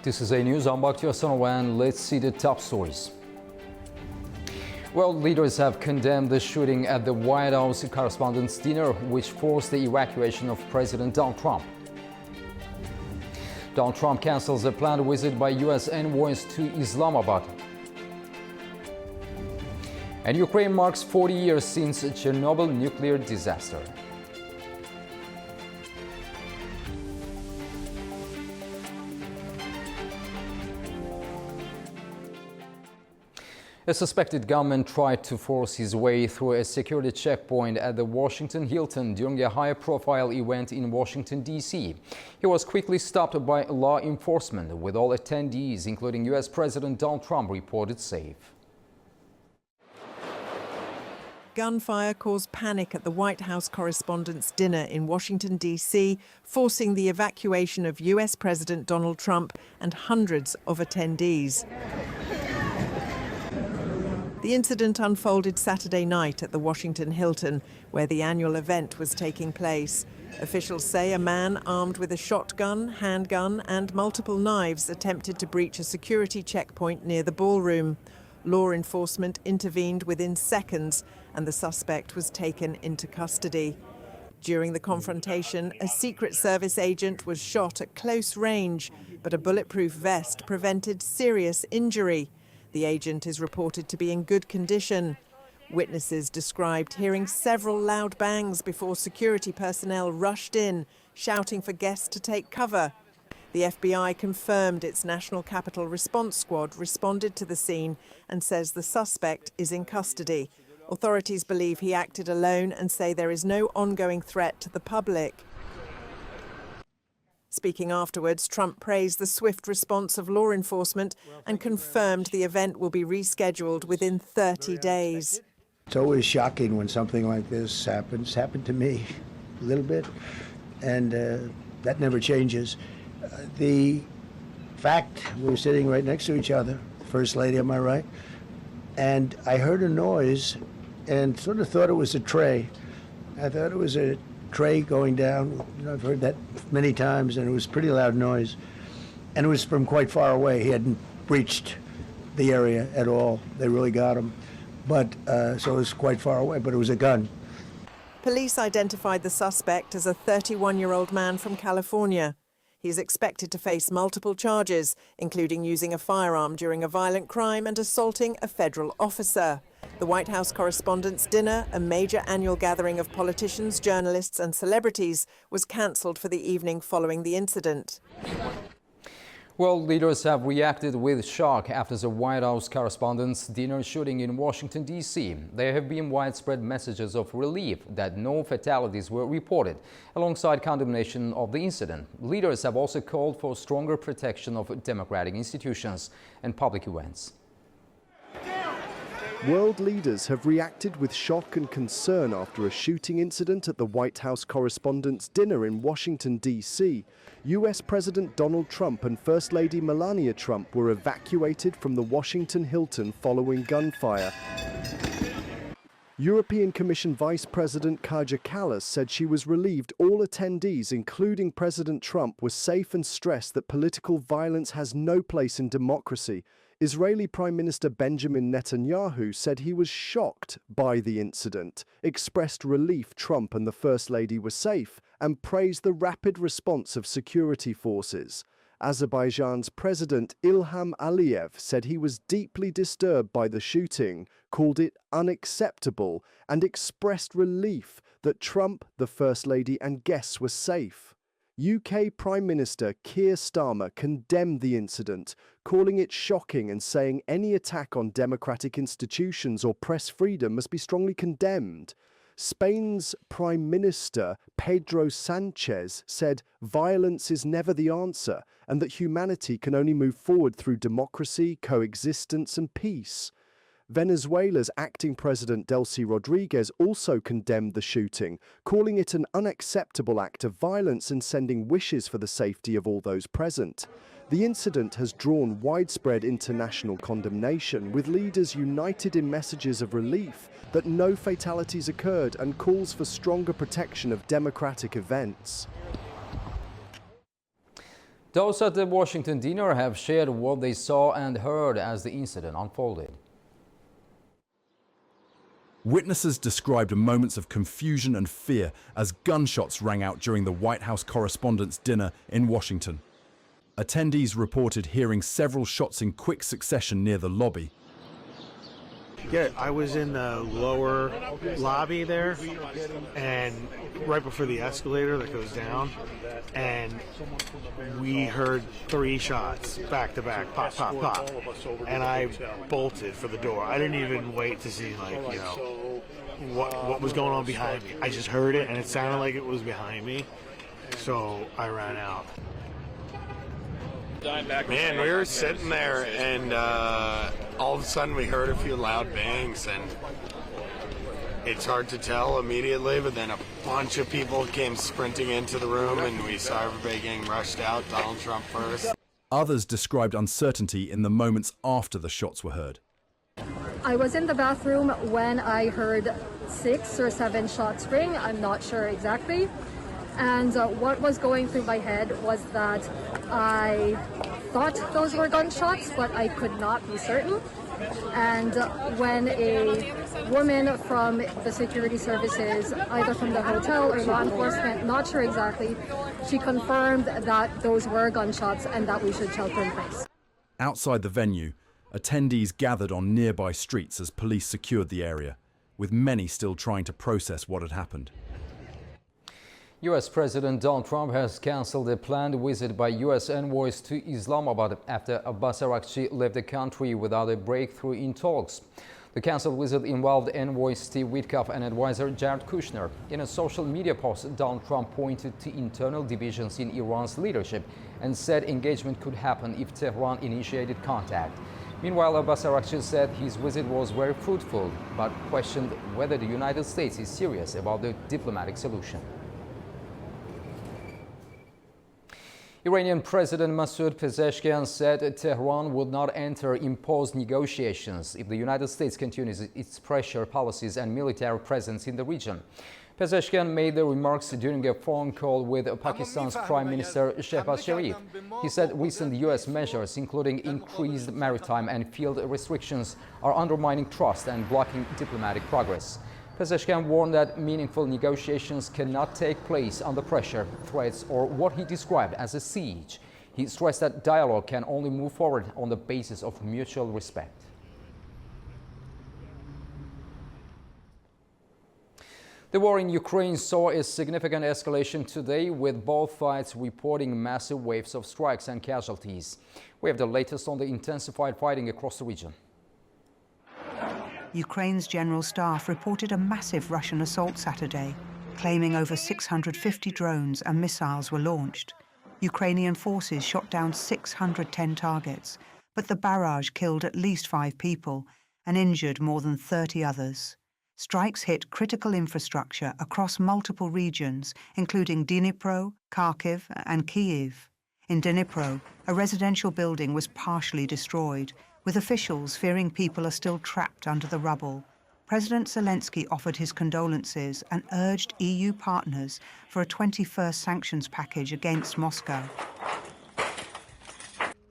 This is A News. I'm Bakhtiar Sanovan. Let's see the top stories. World leaders have condemned the shooting at the White House Correspondents' Dinner, which forced the evacuation of President Donald Trump. Donald Trump cancels a planned visit by U.S. envoys to Islamabad. And Ukraine marks 40 years since Chernobyl nuclear disaster. A suspected gunman tried to force his way through a security checkpoint at the Washington Hilton during a high-profile event in Washington, D.C. He was quickly stopped by law enforcement, with all attendees, including U.S. President Donald Trump, reported safe. Gunfire caused panic at the White House Correspondents' Dinner in Washington, D.C., forcing the evacuation of U.S. President Donald Trump and hundreds of attendees. The incident unfolded Saturday night at the Washington Hilton, where the annual event was taking place. Officials say a man armed with a shotgun, handgun and multiple knives attempted to breach a security checkpoint near the ballroom. Law enforcement intervened within seconds and the suspect was taken into custody. During the confrontation, a Secret Service agent was shot at close range, but a bulletproof vest prevented serious injury. The agent is reported to be in good condition. Witnesses described hearing several loud bangs before security personnel rushed in, shouting for guests to take cover. The FBI confirmed its National Capital Response Squad responded to the scene and says the suspect is in custody. Authorities believe he acted alone and say there is no ongoing threat to the public. Speaking afterwards, Trump praised the swift response of law enforcement and confirmed the event will be rescheduled within 30 days. It's always shocking when something like this happens. Happened to me a little bit, and that never changes. The fact we were sitting right next to each other, First Lady on my right, and I heard a noise and sort of thought it was a tray. I thought it was a tray going down. You know, I've heard that many times, and it was a pretty loud noise. And it was from quite far away. He hadn't breached the area at all. They really got him. But so it was quite far away, but it was a gun. Police identified the suspect as a 31-year-old man from California. He is expected to face multiple charges, including using a firearm during a violent crime and assaulting a federal officer. The White House Correspondents' Dinner, a major annual gathering of politicians, journalists and celebrities, was cancelled for the evening following the incident. World leaders have reacted with shock after the White House Correspondents' Dinner shooting in Washington, D.C. There have been widespread messages of relief that no fatalities were reported, alongside condemnation of the incident. Leaders have also called for stronger protection of democratic institutions and public events. World leaders have reacted with shock and concern after a shooting incident at the White House Correspondents' Dinner in Washington, D.C. U.S. President Donald Trump and First Lady Melania Trump were evacuated from the Washington Hilton following gunfire. European Commission Vice President Kaja Kallas said she was relieved all attendees, including President Trump, were safe and stressed that political violence has no place in democracy. Israeli Prime Minister Benjamin Netanyahu said he was shocked by the incident, expressed relief Trump and the First Lady were safe, and praised the rapid response of security forces. Azerbaijan's President Ilham Aliyev said he was deeply disturbed by the shooting, called it unacceptable, and expressed relief that Trump, the First Lady and guests were safe. UK Prime Minister Keir Starmer condemned the incident, calling it shocking and saying any attack on democratic institutions or press freedom must be strongly condemned. Spain's Prime Minister Pedro Sanchez said violence is never the answer and that humanity can only move forward through democracy, coexistence and peace. Venezuela's acting president Delcy Rodriguez also condemned the shooting, calling it an unacceptable act of violence and sending wishes for the safety of all those present. The incident has drawn widespread international condemnation, with leaders united in messages of relief that no fatalities occurred and calls for stronger protection of democratic events. Those at the Washington dinner have shared what they saw and heard as the incident unfolded. Witnesses described moments of confusion and fear as gunshots rang out during the White House Correspondents' Dinner in Washington. Attendees reported hearing several shots in quick succession near the lobby. Yeah, I was in the lower lobby there, and right before the escalator that goes down, and we heard 3 shots back to back, pop, pop, pop, and I bolted for the door. I didn't even wait to see, what was going on behind me. I just heard it, and it sounded like it was behind me, so I ran out. Man, we were sitting there, and all of a sudden we heard a few loud bangs, and it's hard to tell immediately, but then a bunch of people came sprinting into the room, and we saw everybody getting rushed out, Donald Trump first. Others described uncertainty in the moments after the shots were heard. I was in the bathroom when I heard 6 or 7 shots ring, I'm not sure exactly. And what was going through my head was that I thought those were gunshots, but I could not be certain. And when a woman from the security services, either from the hotel or law enforcement, not sure exactly, she confirmed that those were gunshots and that we should shelter in place. Outside the venue, attendees gathered on nearby streets as police secured the area, with many still trying to process what had happened. U.S. President Donald Trump has cancelled a planned visit by U.S. envoys to Islamabad after Abbas left the country without a breakthrough in talks. The cancelled visit involved envoy Steve Witkoff and advisor Jared Kushner. In a social media post, Donald Trump pointed to internal divisions in Iran's leadership and said engagement could happen if Tehran initiated contact. Meanwhile, Abbas said his visit was very fruitful, but questioned whether the United States is serious about the diplomatic solution. Iranian President Masoud Pezeshkian said Tehran would not enter imposed negotiations if the United States continues its pressure policies and military presence in the region. Pezeshkian made the remarks during a phone call with Pakistan's Prime Minister Shehbaz Sharif. He said recent U.S. measures, including increased maritime and field restrictions, are undermining trust and blocking diplomatic progress. Pezeshkian warned that meaningful negotiations cannot take place under pressure, threats, or what he described as a siege. He stressed that dialogue can only move forward on the basis of mutual respect. The war in Ukraine saw a significant escalation today, with both sides reporting massive waves of strikes and casualties. We have the latest on the intensified fighting across the region. Ukraine's General Staff reported a massive Russian assault Saturday, claiming over 650 drones and missiles were launched. Ukrainian forces shot down 610 targets, but the barrage killed at least 5 people and injured more than 30 others. Strikes hit critical infrastructure across multiple regions, including Dnipro, Kharkiv and Kyiv. In Dnipro, a residential building was partially destroyed, with officials fearing people are still trapped under the rubble. President Zelensky offered his condolences and urged EU partners for a 21st sanctions package against Moscow.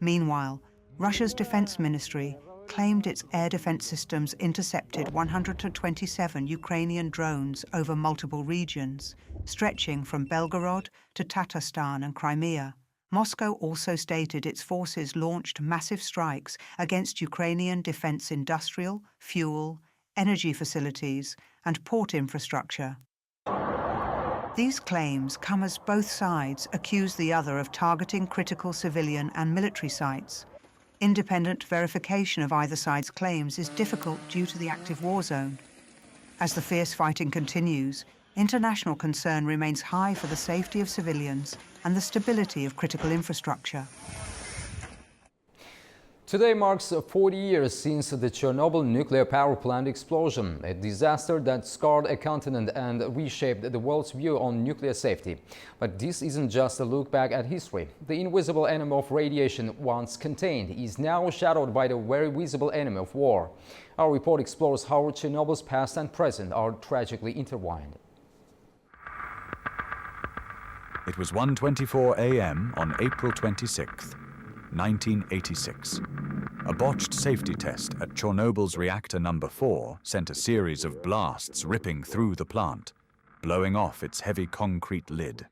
Meanwhile, Russia's defense ministry claimed its air defense systems intercepted 127 Ukrainian drones over multiple regions, stretching from Belgorod to Tatarstan and Crimea. Moscow also stated its forces launched massive strikes against Ukrainian defense industrial, fuel, energy facilities, and port infrastructure. These claims come as both sides accuse the other of targeting critical civilian and military sites. Independent verification of either side's claims is difficult due to the active war zone. As the fierce fighting continues, international concern remains high for the safety of civilians and the stability of critical infrastructure. Today marks 40 years since the Chernobyl nuclear power plant explosion, a disaster that scarred a continent and reshaped the world's view on nuclear safety. But this isn't just a look back at history. The invisible enemy of radiation, once contained, is now shadowed by the very visible enemy of war. Our report explores how Chernobyl's past and present are tragically intertwined. It It was 1:24 a.m. on April 26, 1986. A botched safety test at Chernobyl's reactor number 4 sent a series of blasts ripping through the plant, blowing off its heavy concrete lid.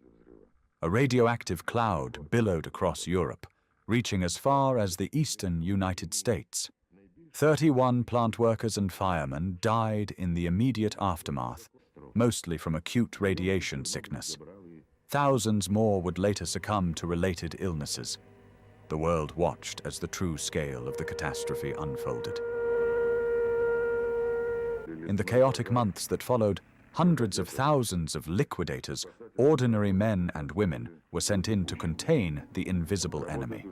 A radioactive cloud billowed across Europe, reaching as far as the eastern United States. 31 plant workers and firemen died in the immediate aftermath, mostly from acute radiation sickness. Thousands more would later succumb to related illnesses. The world watched as the true scale of the catastrophe unfolded. In the chaotic months that followed, hundreds of thousands of liquidators, ordinary men and women, were sent in to contain the invisible enemy.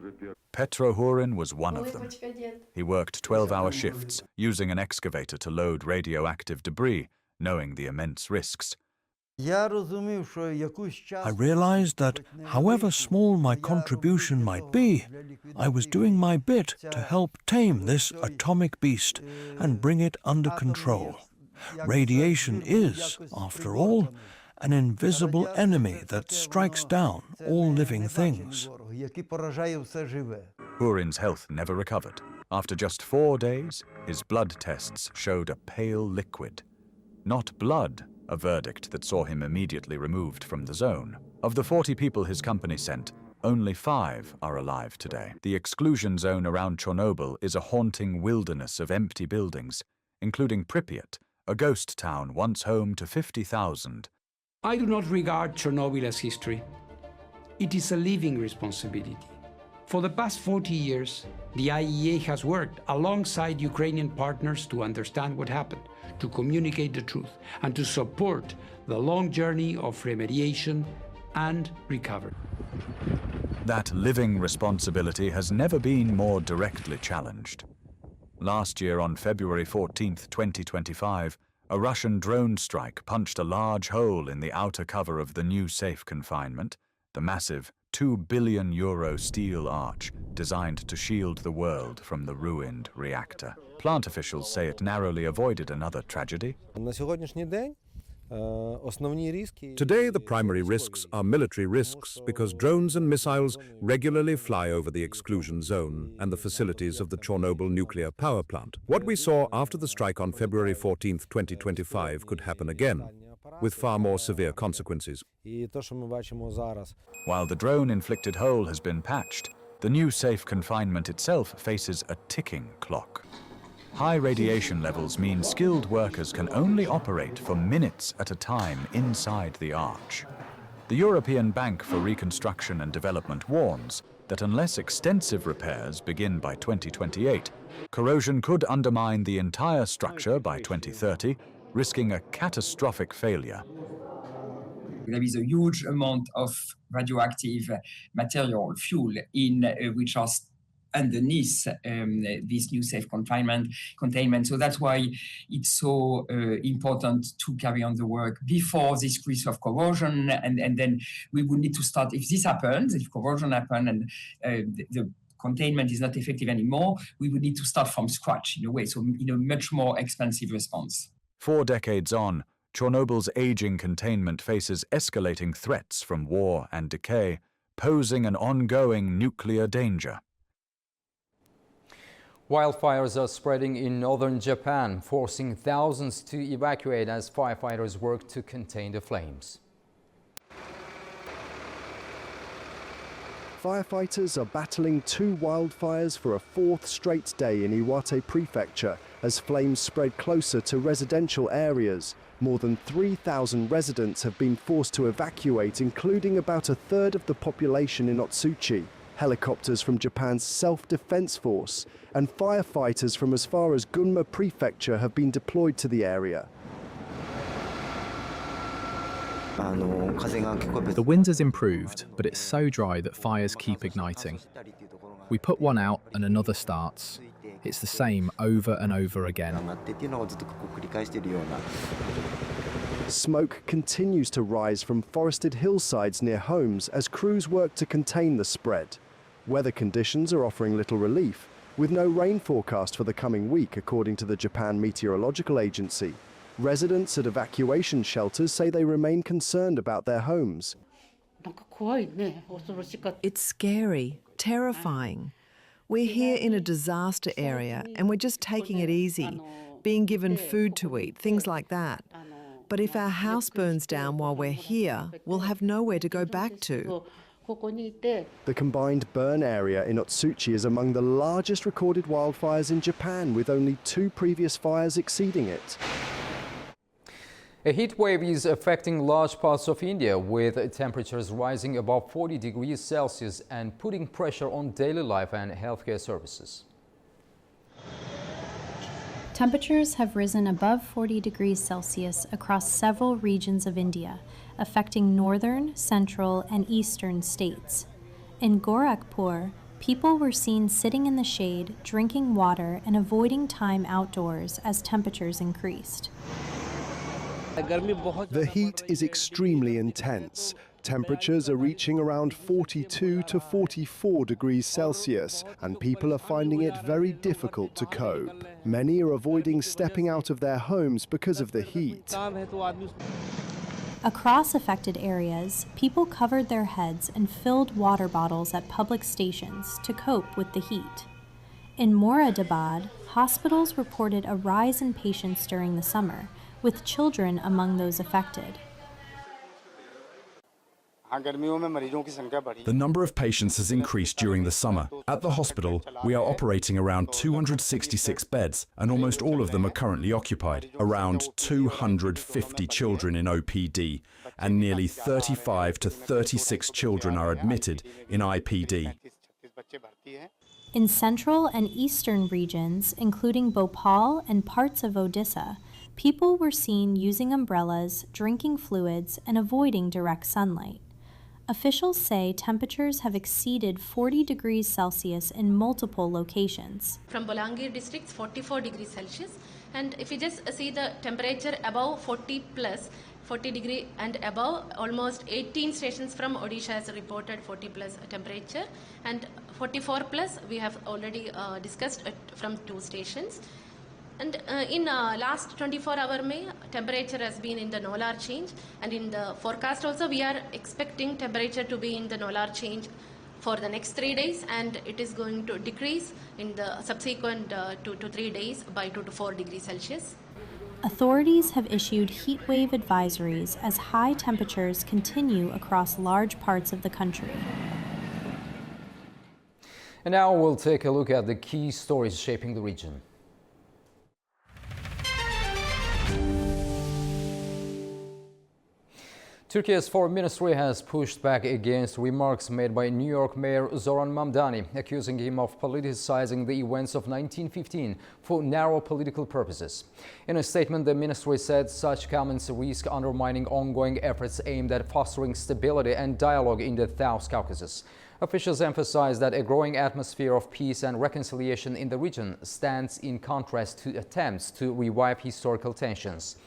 Petro Hurin was one of them. He worked 12-hour shifts, using an excavator to load radioactive debris, knowing the immense risks. I realized that, however small my contribution might be, I was doing my bit to help tame this atomic beast and bring it under control. Radiation is, after all, an invisible enemy that strikes down all living things. Hurin's health never recovered. After just 4 days, his blood tests showed a pale liquid. Not blood, a verdict that saw him immediately removed from the zone. Of the 40 people his company sent, only 5 are alive today. The exclusion zone around Chernobyl is a haunting wilderness of empty buildings, including Pripyat, a ghost town once home to 50,000. I do not regard Chernobyl as history. It is a living responsibility. For the past 40 years, the IAEA has worked alongside Ukrainian partners to understand what happened, to communicate the truth, and to support the long journey of remediation and recovery. That living responsibility has never been more directly challenged. Last year, on February 14, 2025, a Russian drone strike punched a large hole in the outer cover of the new safe confinement, the massive €2 billion steel arch designed to shield the world from the ruined reactor. Plant officials say it narrowly avoided another tragedy. Today, the primary risks are military risks because drones and missiles regularly fly over the exclusion zone and the facilities of the Chernobyl nuclear power plant. What we saw after the strike on February 14, 2025 could happen again, with far more severe consequences. While the drone-inflicted hole has been patched, the new safe confinement itself faces a ticking clock. High radiation levels mean skilled workers can only operate for minutes at a time inside the arch. The European Bank for Reconstruction and Development warns that unless extensive repairs begin by 2028, corrosion could undermine the entire structure by 2030, risking a catastrophic failure. There is a huge amount of radioactive material, fuel, which are underneath this new safe containment. So that's why it's so important to carry on the work before this risk of corrosion. And then we would need to start, if this happens, if corrosion happens and the containment is not effective anymore, we would need to start from scratch in a way, so in a much more expensive response. 4 decades on, Chernobyl's aging containment faces escalating threats from war and decay, posing an ongoing nuclear danger. Wildfires are spreading in northern Japan, forcing thousands to evacuate as firefighters work to contain the flames. Firefighters are battling 2 wildfires for a 4th straight day in Iwate Prefecture as flames spread closer to residential areas. More than 3,000 residents have been forced to evacuate, including about a third of the population in Otsuchi. Helicopters from Japan's self-defense force and firefighters from as far as Gunma Prefecture have been deployed to the area. The wind has improved, but it's so dry that fires keep igniting. We put one out and another starts. It's the same over and over again. Smoke continues to rise from forested hillsides near homes as crews work to contain the spread. Weather conditions are offering little relief, with no rain forecast for the coming week, according to the Japan Meteorological Agency. Residents at evacuation shelters say they remain concerned about their homes. It's scary, terrifying. We're here in a disaster area and we're just taking it easy, being given food to eat, things like that. But if our house burns down while we're here, we'll have nowhere to go back to. The combined burn area in Otsuchi is among the largest recorded wildfires in Japan, with only 2 previous fires exceeding it. A heat wave is affecting large parts of India, with temperatures rising above 40 degrees Celsius and putting pressure on daily life and healthcare services. Temperatures have risen above 40 degrees Celsius across several regions of India, affecting northern, central, and eastern states. In Gorakhpur, people were seen sitting in the shade, drinking water, and avoiding time outdoors as temperatures increased. The heat is extremely intense. Temperatures are reaching around 42 to 44 degrees Celsius, and people are finding it very difficult to cope. Many are avoiding stepping out of their homes because of the heat. Across affected areas, people covered their heads and filled water bottles at public stations to cope with the heat. In Moradabad, hospitals reported a rise in patients during the summer, with children among those affected. The number of patients has increased during the summer. At the hospital, we are operating around 266 beds, and almost all of them are currently occupied. Around 250 children in OPD, and nearly 35 to 36 children are admitted in IPD. In central and eastern regions, including Bhopal and parts of Odisha, people were seen using umbrellas, drinking fluids, and avoiding direct sunlight. Officials say temperatures have exceeded 40 degrees Celsius in multiple locations. From Bolangir districts, 44 degrees Celsius. And if you just see the temperature above 40 degree and above, almost 18 stations from Odisha has reported 40 plus temperature. And 44 plus, we have already discussed from 2 stations. And in last 24-hour May, temperature has been in the Nolar change, and in the forecast also we are expecting temperature to be in the Nolar change for the next 3 days, and it is going to decrease in the subsequent 2 to 3 days by 2 to 4 degrees Celsius. Authorities have issued heat wave advisories as high temperatures continue across large parts of the country. And now we'll take a look at the key stories shaping the region. Turkey's foreign ministry has pushed back against remarks made by New York Mayor Zoran Mamdani, accusing him of politicizing the events of 1915 for narrow political purposes. In a statement, the ministry said such comments risk undermining ongoing efforts aimed at fostering stability and dialogue in the South Caucasus. Officials emphasize that a growing atmosphere of peace and reconciliation in the region stands in contrast to attempts to revive historical tensions.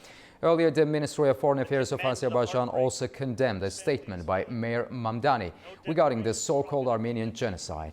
Earlier, the Ministry of Foreign Affairs of Azerbaijan also condemned a statement by Mayor Mamdani regarding the so-called Armenian genocide.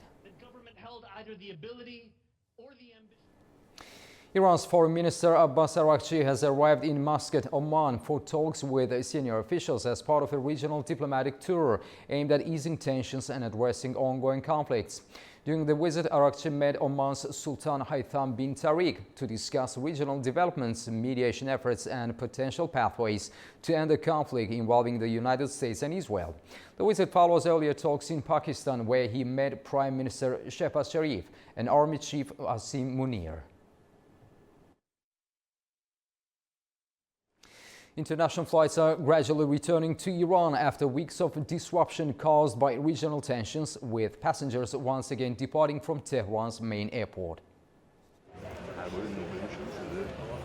Iran's Foreign Minister Abbas Araghchi has arrived in Muscat, Oman for talks with senior officials as part of a regional diplomatic tour aimed at easing tensions and addressing ongoing conflicts. During the visit, Araghchi met Oman's Sultan Haytham bin Tariq to discuss regional developments, mediation efforts, and potential pathways to end the conflict involving the United States and Israel. The visit follows earlier talks in Pakistan, where he met Prime Minister Shehbaz Sharif and Army Chief Asim Munir. International flights are gradually returning to Iran after weeks of disruption caused by regional tensions, with passengers once again departing from Tehran's main airport.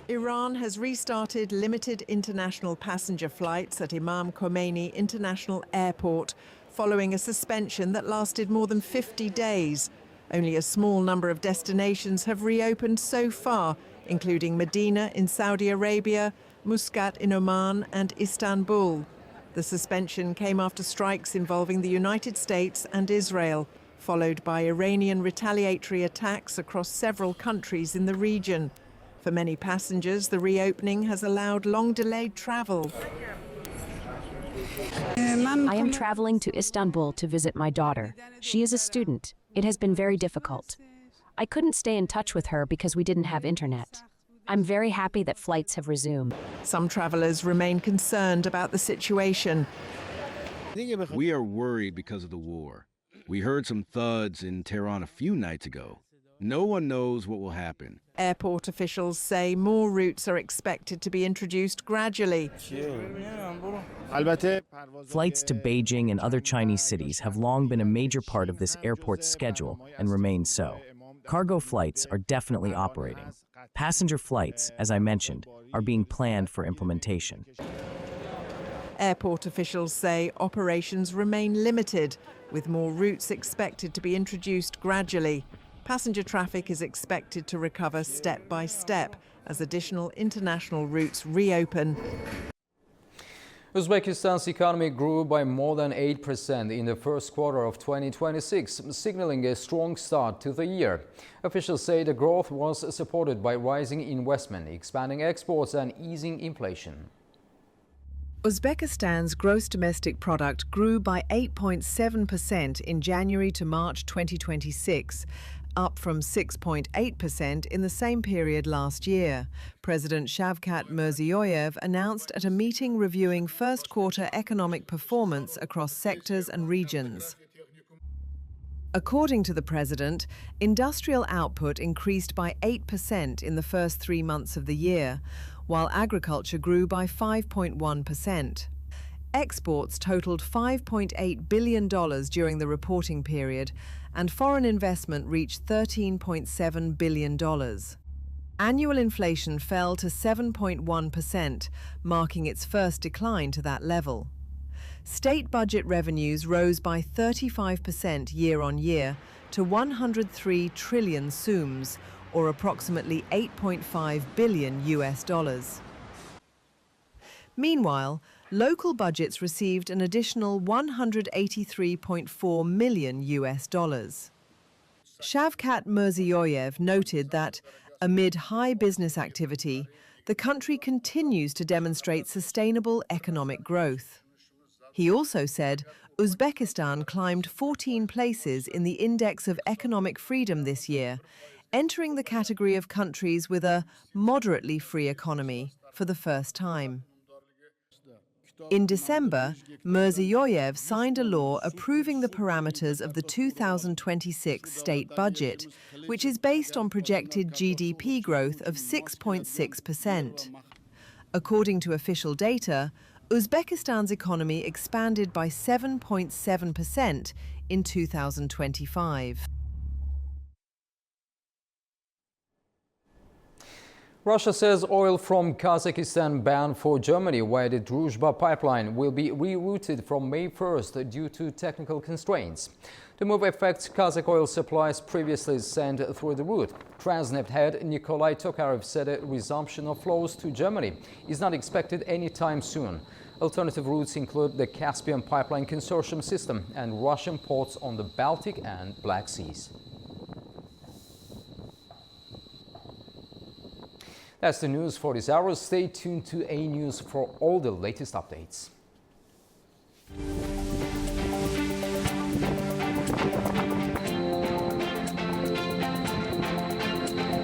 Iran has restarted limited international passenger flights at Imam Khomeini International Airport following a suspension that lasted more than 50 days. Only a small number of destinations have reopened so far, including Medina in Saudi Arabia, Muscat in Oman and Istanbul. The suspension came after strikes involving the United States and Israel, followed by Iranian retaliatory attacks across several countries in the region. For many passengers, the reopening has allowed long-delayed travel. I am traveling to Istanbul to visit my daughter. She is a student. It has been very difficult. I couldn't stay in touch with her because we didn't have internet. I'm very happy that flights have resumed. Some travelers remain concerned about the situation. We are worried because of the war. We heard some thuds in Tehran a few nights ago. No one knows what will happen. Airport officials say more routes are expected to be introduced gradually. Flights to Beijing and other Chinese cities have long been a major part of this airport's schedule and remain so. Cargo flights are definitely operating. Passenger flights, as I mentioned, are being planned for implementation. Airport officials say operations remain limited, with more routes expected to be introduced gradually. Passenger traffic is expected to recover step by step as additional international routes reopen. Uzbekistan's economy grew by more than 8% in the first quarter of 2026, signaling a strong start to the year. Officials say the growth was supported by rising investment, expanding exports and easing inflation. Uzbekistan's gross domestic product grew by 8.7% in January to March 2026, up from 6.8% in the same period last year. President Shavkat Mirziyoyev announced at a meeting reviewing first quarter economic performance across sectors and regions. According to the president, industrial output increased by 8% in the first 3 months of the year, while agriculture grew by 5.1%. Exports totaled $5.8 billion during the reporting period, and foreign investment reached $13.7 billion. Annual inflation fell to 7.1%, marking its first decline to that level. State budget revenues rose by 35% year-on-year to 103 trillion soums, or approximately $8.5 billion. Meanwhile, local budgets received an additional $183.4 million. Shavkat Mirziyoyev noted that, amid high business activity, the country continues to demonstrate sustainable economic growth. He also said Uzbekistan climbed 14 places in the Index of Economic Freedom this year, entering the category of countries with a moderately free economy for the first time. In December, Mirziyoyev signed a law approving the parameters of the 2026 state budget, which is based on projected GDP growth of 6.6%. According to official data, Uzbekistan's economy expanded by 7.7% in 2025. Russia says oil from Kazakhstan bound for Germany via the Druzhba pipeline will be rerouted from May 1st due to technical constraints. The move affects Kazakh oil supplies previously sent through the route. Transneft head Nikolai Tokarev said a resumption of flows to Germany is not expected anytime soon. Alternative routes include the Caspian Pipeline Consortium system and Russian ports on the Baltic and Black Seas. That's the news for this hour. Stay tuned to A News for all the latest updates.